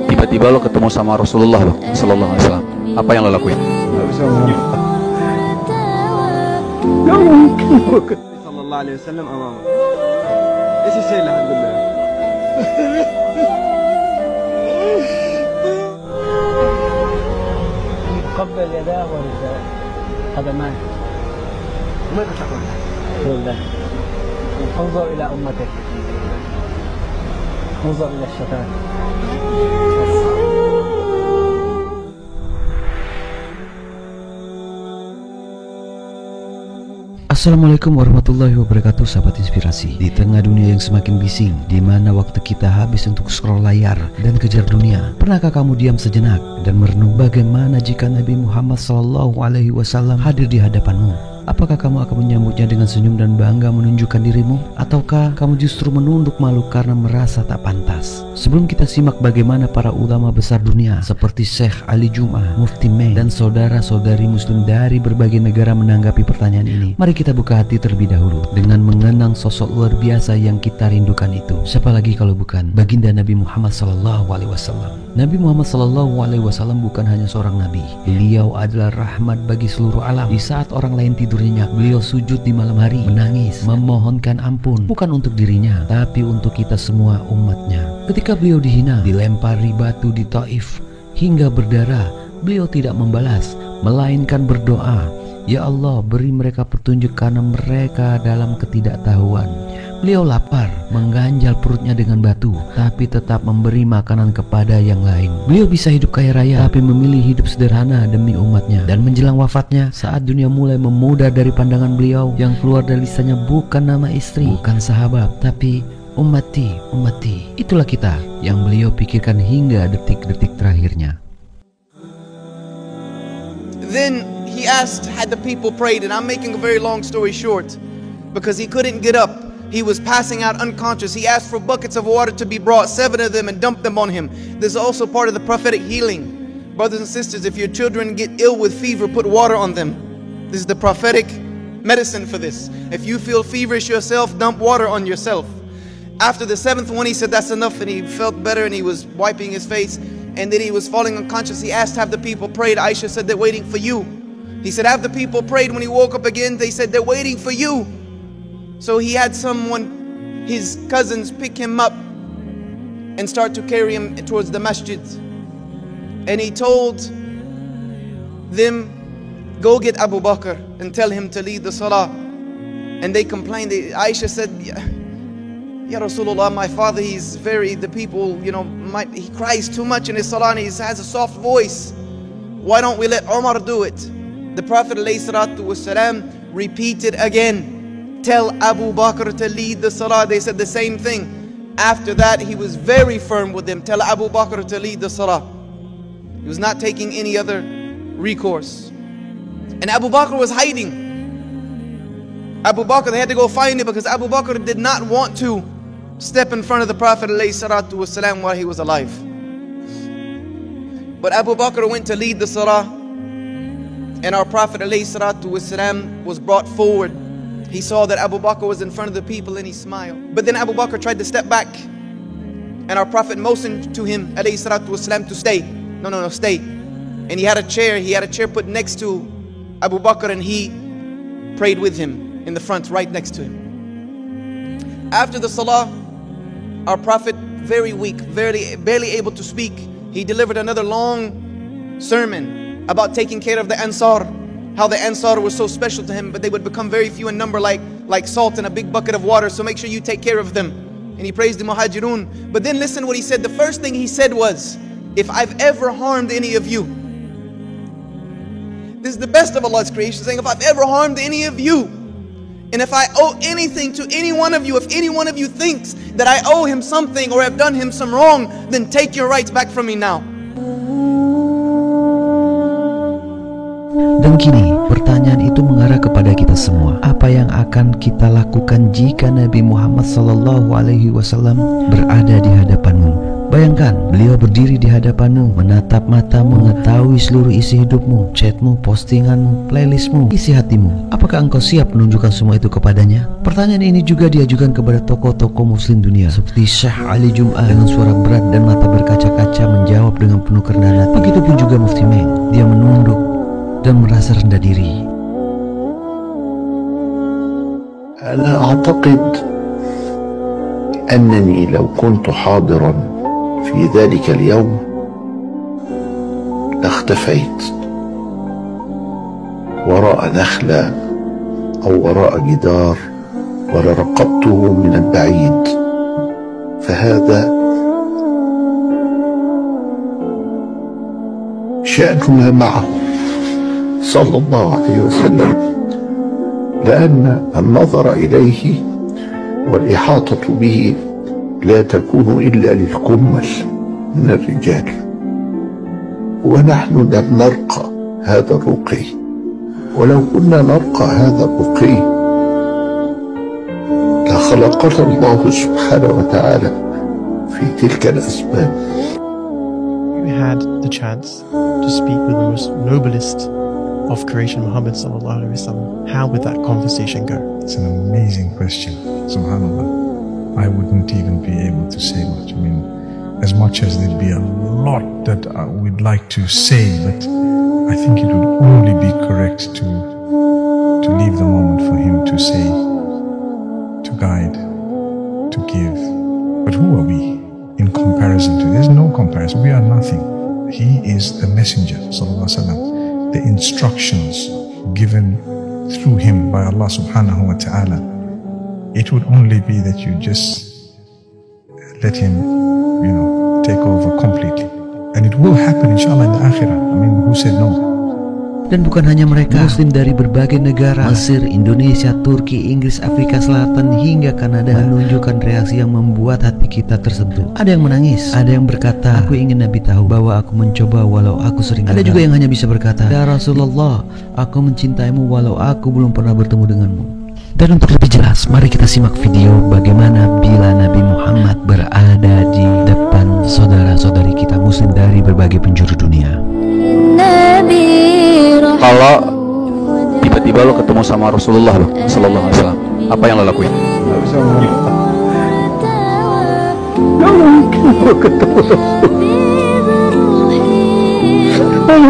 Tiba-tiba lo ketemu sama Rasulullah lo, Sallallahu Alaihi Wasallam. Apa yang lo lakuin? Gak bisa ngomong. Gak mungkin gue ketemu Sallallahu Alaihi Wasallam amam. Isi saya alhamdulillah. قبل يداه ورجلاه قدماه ماذا تقول؟ قل له انظر إلى أمتك انظر إلى الشتات. Assalamualaikum warahmatullahi wabarakatuh, sahabat inspirasi. Di tengah dunia yang semakin bising, di mana waktu kita habis untuk scroll layar dan kejar dunia, pernahkah kamu diam sejenak dan merenung bagaimana jika Nabi Muhammad SAW hadir di hadapanmu? Apakah kamu akan menyambutnya dengan senyum dan bangga menunjukkan dirimu? Ataukah kamu justru menunduk malu karena merasa tak pantas? Sebelum kita simak bagaimana para ulama besar dunia seperti Syekh Ali Jum'ah, Mufti Meng, dan saudara-saudari muslim dari berbagai negara menanggapi pertanyaan ini, mari kita buka hati terlebih dahulu dengan mengenang sosok luar biasa yang kita rindukan itu. Siapa lagi kalau bukan baginda Nabi Muhammad SAW. Nabi Muhammad SAW bukan hanya seorang nabi. Beliau adalah rahmat bagi seluruh alam. Di saat orang lain tidur nyenyak, beliau sujud di malam hari, menangis, memohonkan ampun, bukan untuk dirinya, tapi untuk kita semua umatnya. Ketika beliau dihina, dilempari batu di Taif hingga berdarah, beliau tidak membalas, melainkan berdoa, "Ya Allah, beri mereka petunjuk karena mereka dalam ketidaktahuan." Beliau lapar, mengganjal perutnya dengan batu, tapi tetap memberi makanan kepada yang lain. Beliau bisa hidup kaya raya, tapi memilih hidup sederhana demi umatnya. Dan menjelang wafatnya, saat dunia mulai memudar dari pandangan beliau, yang keluar dari lisannya bukan nama istri, bukan sahabat, tapi ummati, ummati. Itulah kita yang beliau pikirkan hingga detik-detik terakhirnya. Then he asked, had the people prayed, and I'm making a very long story short, because he couldn't get up. He was passing out unconscious. He asked for buckets of water to be brought, 7 of them, and dumped them on him. This is also part of the prophetic healing. Brothers and sisters, if your children get ill with fever, put water on them. This is the prophetic medicine for this. If you feel feverish yourself, dump water on yourself. After the 7th one, he said that's enough, and he felt better, and he was wiping his face, and then he was falling unconscious. He asked, have the people prayed? Aisha said, they're waiting for you. He said, have the people prayed? When he woke up again, they said, they're waiting for you. So he had someone, his cousins, pick him up and start to carry him towards the masjid. And he told them, go get Abu Bakr and tell him to lead the salah. And they complained. Aisha said, Ya Rasulullah, my father, the people, he cries too much in his salah and he has a soft voice. Why don't we let Umar do it? The Prophet ﷺ repeated again, tell Abu Bakr to lead the salah. They said the same thing. After that, he was very firm with them. Tell Abu Bakr to lead the salah. He was not taking any other recourse. And Abu Bakr was hiding. Abu Bakr, they had to go find him because Abu Bakr did not want to step in front of the Prophet ﷺ while he was alive. But Abu Bakr went to lead the salah, and our Prophet ﷺ was brought forward. He saw that Abu Bakr was in front of the people and he smiled. But then Abu Bakr tried to step back, and our Prophet motioned to him ﷺ to stay. No, stay. And he had a chair put next to Abu Bakr, and he prayed with him in the front, right next to him. After the salah, our Prophet, very weak, barely able to speak, he delivered another long sermon about taking care of the Ansar. How the Ansar was so special to him, but they would become very few in number like salt in a big bucket of water, so make sure you take care of them. And he praised the Muhajirun. But then listen what he said. The first thing he said was, if I've ever harmed any of you, this is the best of Allah's creation, saying, if I've ever harmed any of you, and if I owe anything to any one of you, if any one of you thinks that I owe him something or have done him some wrong, then take your rights back from me now. Dan kini pertanyaan itu mengarah kepada kita semua. Apa yang akan kita lakukan jika Nabi Muhammad SAW berada di hadapanmu? Bayangkan, beliau berdiri di hadapanmu, menatap matamu, mengetahui seluruh isi hidupmu, chatmu, postinganmu, playlistmu, isi hatimu. Apakah engkau siap menunjukkan semua itu kepadanya? Pertanyaan ini juga diajukan kepada tokoh-tokoh muslim dunia seperti Syekh Ali Jum'ah dengan suara berat dan mata berkaca-kaca menjawab dengan penuh kerendahan hati. Begitupun juga Mufti Meng, dia menunduk dan merasa rendah diri. أنا أعتقد أنني لو كنت حاضرا في ذلك اليوم لاختفيت وراء نخلة أو وراء جدار ولراقبته من البعيد، فهذا شأننا معه صلى الله عليه وسلم، لأن النظر إليه والإحاطة به لا تكون إلا للكمل من الرجال، ونحن لم نرقى هذا الرقي، ولو كنا نرقى هذا الرقي لخلقنا الله سبحانه وتعالى في تلك الأسباب. You had the chance to speak with the most noblest of creation, Muhammad sallallahu alaihi wasallam. How would that conversation go? It's an amazing question. Subhanallah. I wouldn't even be able to say much. I mean, as much as there'd be a lot that we'd like to say, but I think it would only be correct to leave the moment for him to say, to guide, to give. But who are we in comparison to? There's no comparison. We are nothing. He is the messenger, sallallahu alaihi wasallam. The instructions given through him by Allah subhanahu wa ta'ala, it would only be that you just let him, take over completely. And it will happen inshallah in the akhirah. I mean, who said no? Dan bukan hanya mereka, muslim dari berbagai negara, Mesir, Indonesia, Turki, Inggris, Afrika Selatan, hingga Kanada menunjukkan reaksi yang membuat hati kita tersentuh. Ada yang menangis, ada yang berkata, aku ingin Nabi tahu bahwa aku mencoba walau aku sering gagal. Ada juga yang hanya bisa berkata, ya Rasulullah, aku mencintaimu walau aku belum pernah bertemu denganmu. Dan untuk lebih jelas, mari kita simak video bagaimana bila Nabi Muhammad berada di depan saudara-saudari kita muslim dari berbagai penjuru dunia. Kalau tiba-tiba lo ketemu sama Rasulullah lo, sallallahu alaihi wasallam, apa yang lo lakuin? Nggak bisa ngomong. لا ممكن ketemu Rasulullah.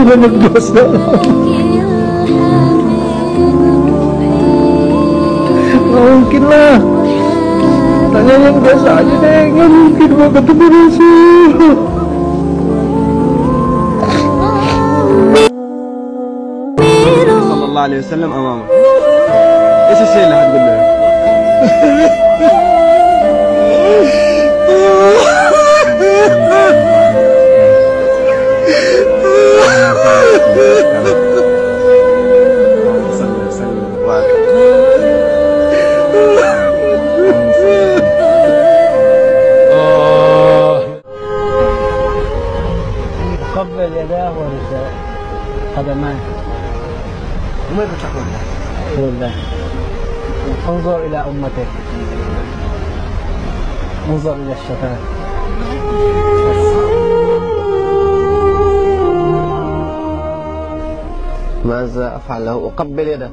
Banyak dosa. Nggak mungkin lah. Tanya yang biasa aja deh. Nggak mungkin mau ketemu Rasul. صلى الله عليه وسلم أمامك. إيش الشيء اللي هتقول له؟ قبل يداه ورجلاه قدماه وماذا تقول له؟ قل له انظر إلى أمتك، انظر إلى الشفاة. ماذا أفعل له؟ أقبل يده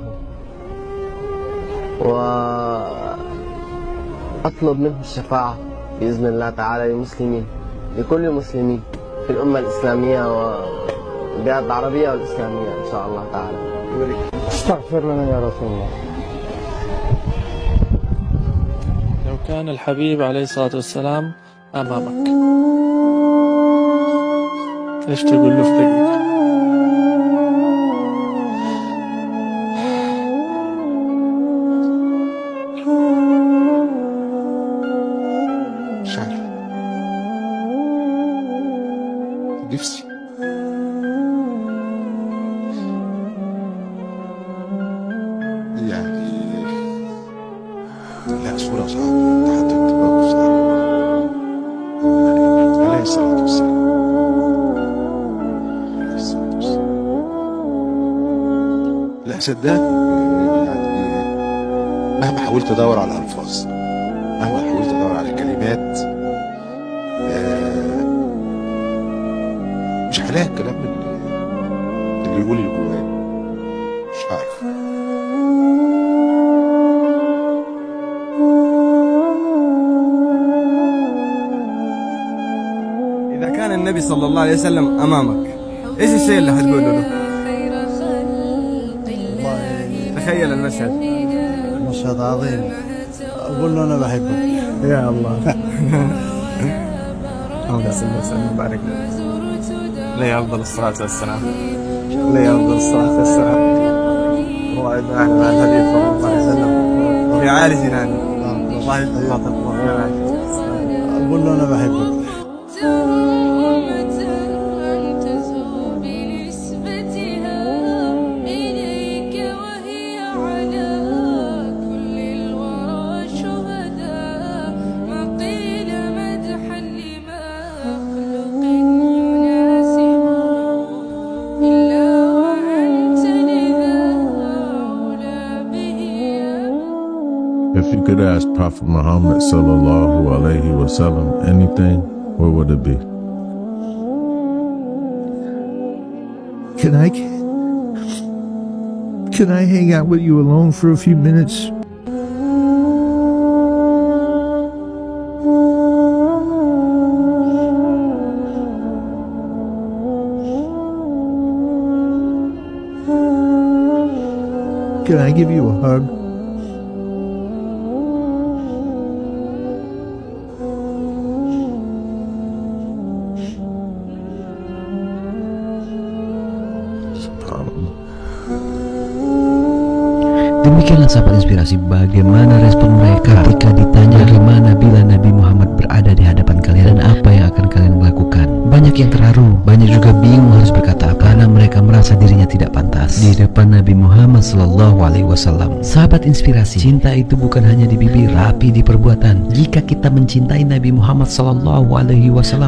وأطلب منه الشفاعة بإذن الله تعالى للمسلمين، لكل المسلمين في الأمة الإسلامية والبلاد العربية والإسلامية إن شاء الله تعالى. استغفر لنا يا رسول الله. لو كان الحبيب عليه الصلاة والسلام أمامك، إيش تقول له في دقيقة؟ مش عارف، نفسي يعني لا صورة صعبة تحت انتباه صعب عليه الصلاة والسلام. عليه الصلاة والسلام. لا صدقني يعني مهما حاولت ادور على الألفاظ، مهما حاولت ادور على كلمات الكلام اللي يقول اللي جوانا، مش عارف. إذا كان النبي صلى الله عليه وسلم أمامك، إيش الشيء اللي حتقول له؟ تخيل المشهد. مشهد عظيم. أقول له أنا بحبك. يا الله. اللهم صل وسلم وبارك عليه أفضل الصلاة والسلام. عليه أفضل الصلاة والسلام. وعد أهل الحديث صلى الله عليه وسلم. في عالي جناني. الله يحفظك. أقول له أنا بحبك. If you could ask Prophet Muhammad sallallahu alaihi wasallam anything, what would it be? Can I hang out with you alone for a few minutes? Can I give you a hug? Demikianlah sahabat inspirasi, bagaimana respon mereka ketika ditanya bagaimana bila Nabi Muhammad berada di hadapan kalian dan apa yang akan kalian lakukan. Banyak yang terharu, banyak juga bingung harus berkata apa karena mereka merasa dirinya tidak pantas di depan Nabi Muhammad SAW. Sahabat inspirasi, cinta itu bukan hanya di bibir, tapi di perbuatan. Jika kita mencintai Nabi Muhammad SAW,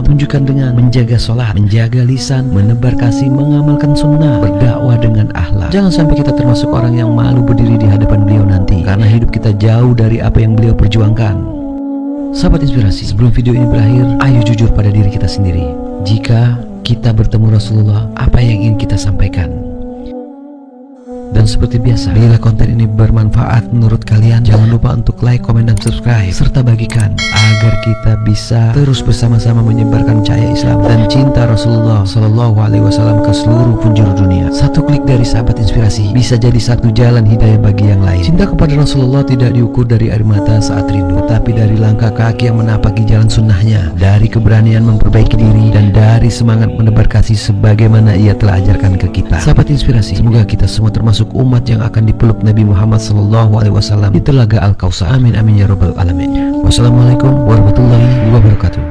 tunjukkan dengan menjaga sholat, menjaga lisan, menebar kasih, mengamalkan sunnah, berdakwah dengan akhlak. Jangan sampai kita termasuk orang yang malu berdiri di hadapan beliau nanti karena hidup kita jauh dari apa yang beliau perjuangkan. Sahabat inspirasi, sebelum video ini berakhir, ayo jujur pada diri kita sendiri. Jika kita bertemu Rasulullah, apa yang ingin kita sampaikan? Dan seperti biasa, bila konten ini bermanfaat menurut kalian, jangan lupa untuk like, komen, dan subscribe serta bagikan agar kita bisa terus bersama-sama menyebarkan cahaya Islam dan cinta Rasulullah SAW ke seluruh penjuru dunia. Satu klik dari sahabat inspirasi bisa jadi satu jalan hidayah bagi yang lain. Cinta kepada Rasulullah tidak diukur dari air mata saat rindu, tetapi dari langkah kaki yang menapaki jalan sunnahnya, dari keberanian memperbaiki diri, dan dari semangat menebar kasih sebagaimana ia telah ajarkan ke kita. Sahabat inspirasi, semoga kita semua termasuk umat yang akan dipeluk Nabi Muhammad SAW di Telaga Al-Kausar. Amin amin ya rabbal alamin. Wassalamualaikum warahmatullahi wabarakatuh.